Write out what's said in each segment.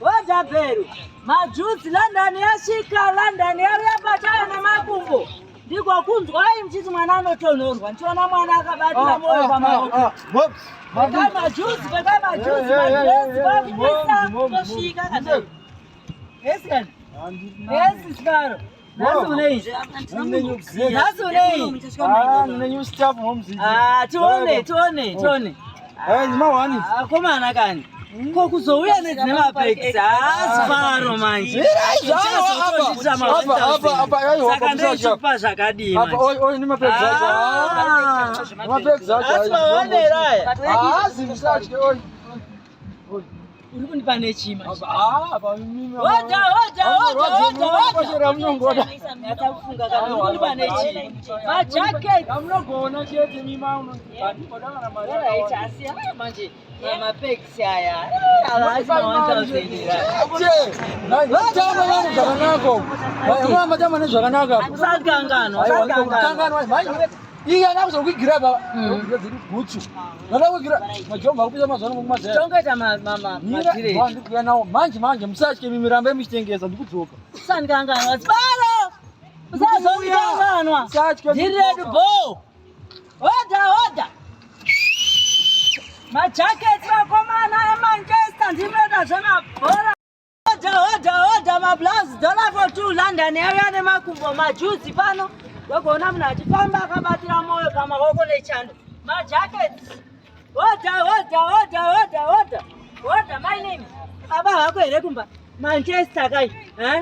Oda bhero. Majuzi London yasvika London yabatana nemakumbo. Ndiko kunzwa mchiti mwana anotonhorwa. Ndiona mwana akabatira moyo pamaoko. Bekai majuzi. Tosvika kana. Yes kan. Yes Sparo. Nasunei. New staff momzi. Tuone. Mawani. Komana kani. Kokuzouya nedzine mapeki Sparo manje. Saka ndochipa zvakadii manje. Oi ni mapeki acho. Mapeki acho. Asimaonera aya. Zimsatye oi. Uri kundipa nechima. Mimi. Oda. Koshera mnongoda. Yatakufunga kana uri kundipa nechima. Majacket. Amnogona chete mima unodana na mari. Right, asiya manje. Mapeki aya. Alazi 1000 Chama yangu zvakanaka. Mama chama nezvakanaka. Usakanganwa. Iye anakuzokugira baba. Ndiri butsu. Nadakugira majomba kupisa mazwana mukumazera. Tongaita madire. Ndikuya nawo manje musatye mirambe michitengeza ndikudzoka. Usakanganwa. Sparo. Usakanganwa. Ndiri bo. Oda. Majacket vakomana eManchester ndimeda zvemabhora. Oda mablazi dollar for 2 London yauya nemakumbo majuzi pano. Wakaona munhu achifamba akabatira moyo pamaoko nechando. Majacket. Oda my name. Baba hako here kumba. Manchester kai.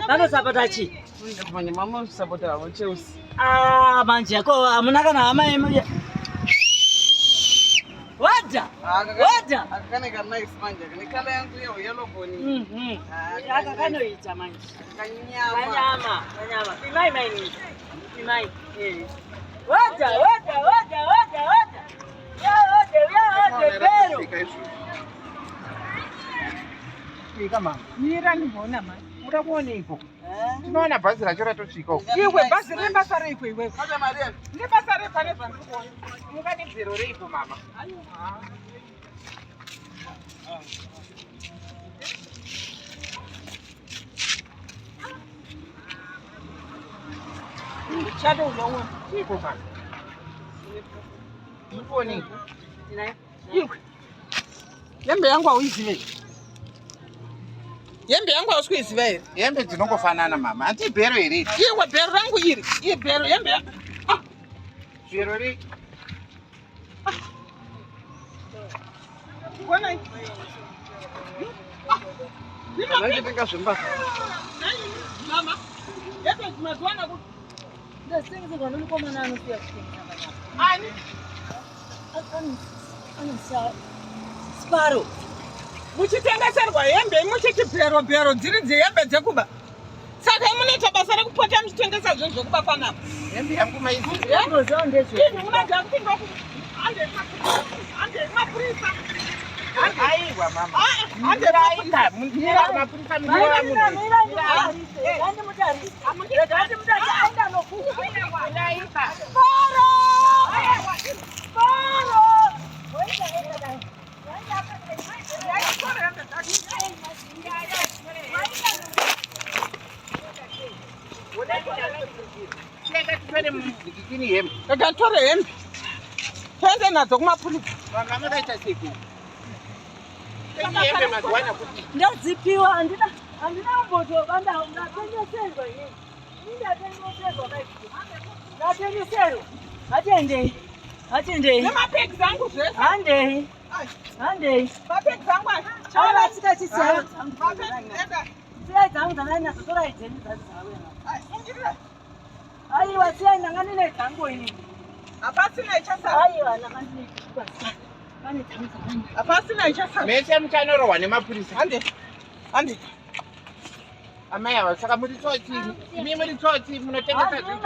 Vanosapota chi? Manje mama usapota wa Chelsea. Manje yako amuna kana hama yemu. Oda. Akane kana nice manje. Nikala yangu yellow boni. Akakanoita manje. Kanyama. Imai. Oda. Bhero. Ika mama. Mira ndibona manje. Uda kuoneko. Tinoona bhazi racho ratosvika uko. Iwe bhazi rembasa reiko iwe. Kada mari yangu. Nebasa repane zvandikuona. Mungane bhero reiko mama. Shadow unaona. Iko bana. Mboni. Iwe. Yembe yangu auizive. Yembe yangu ausikuiziva here. Yembe dzinongofanana mama. Anti bhero here. Iwe bhero rangu iri. Iye bhero yembe. Bhero ri. Kuona hii. Nani tenga zvembasa? Mama. Yembe dzimazwana ku. Ndasengeza nomukomana anosiya kutenga. Ani? Anosa. Sparo. Muchitengeserwa hembe muchiti bhero dziri dzehembe dzekuba. Saka munoita basa rekupota muchitengesa zvinhu zvekuba panapa. Hembe yangu maizi. Ndozvo ndezvo. Unoda kuti ande mapurisa. Aiwa mama. Ande raita. Mundira mapurisa mundira munhu. Ande mutari. Ande mutari aenda nokufa. Raita. Sparo. Tore hembe. Twende nadzo kumapurisa. Vanga makaita seku. Hembe mazwana kuti. Ndadzipiwa handina kumbotobanda ndatengeserwa yini. Ndatengeserwa kai. Ndatengeserwa. Atendei. Nemapeki zangu zvese. Handei. Mapeki zangu. Chaona tikachisiya. Mapeki nenda. Siya dzangu dzananyatsotora idzeni dzazawena. Ai, ungirira. Aiwa siya ndangane dzangu ini. Hapasina ichasara. Aiwa nakandikukwasa. Pane tamisa. Hapasina ichasara. Mese muchanorohwa nemapurisa. Hande. Amai ava saka muri tsotsi. Imi muri tsotsi munotengesa zvinhu.